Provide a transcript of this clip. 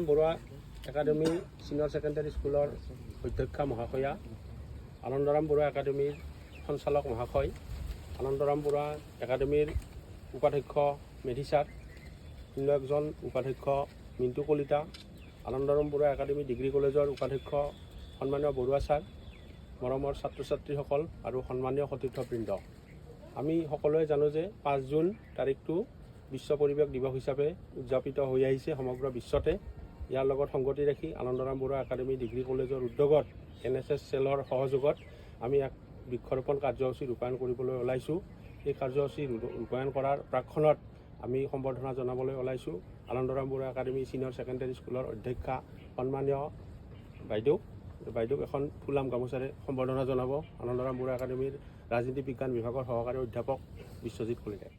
Barua academy senior secondary স্কুলৰ অধ্যক্ষা মহাশয়া, আনন্দৰাম বৰুৱা একাডেমিৰ সঞ্চালক মহাশয়, আনন্দৰাম বৰুৱা একাডেমিৰ উপাধ্যক্ষ মেধি ছাৰ, অন্য একজন উপাধ্যক্ষ মিণ্টু কলিতা, আনন্দৰাম বৰুৱা একাডেমি ডিগ্ৰী কলেজৰ উপাধ্যক্ষ সন্মানীয় বৰুৱা ছাৰ, মৰমৰ ছাত্ৰ ছাত্ৰীসকল আৰু সন্মানীয় সতীৰ্থবৃন্দ, আমি সকলোৱে জানো যে 5 জুন তাৰিখটো বিশ্ব পৰিৱেশ দিৱস হিচাপে উদযাপিত হৈ আহিছে সমগ্ৰ বিশ্বতে। ইয়াৰ লগত সংগতি ৰাখি আনন্দৰাম বৰুৱা একাডেমি ডিগ্ৰী কলেজৰ উদ্যোগত NSS চেলৰ সহযোগত আমি এক বৃক্ষৰোপণ কাৰ্যসূচী ৰূপায়ণ কৰিবলৈ ওলাইছোঁ। এই কাৰ্যসূচী ৰূপায়ণ কৰাৰ প্ৰাক্ষণত আমি সম্বৰ্ধনা জনাবলৈ ওলাইছোঁ Anandaram Barooah academy senior secondary স্কুলৰ অধ্যক্ষা সন্মানীয় বাইদেউক এখন ফুলাম গামোচাৰে সম্বৰ্ধনা জনাব আনন্দৰাম বৰুৱা একাডেমিৰ ৰাজনীতি বিজ্ঞান বিভাগৰ সহকাৰী অধ্যাপক বিশ্বজিৎ কলিতাই।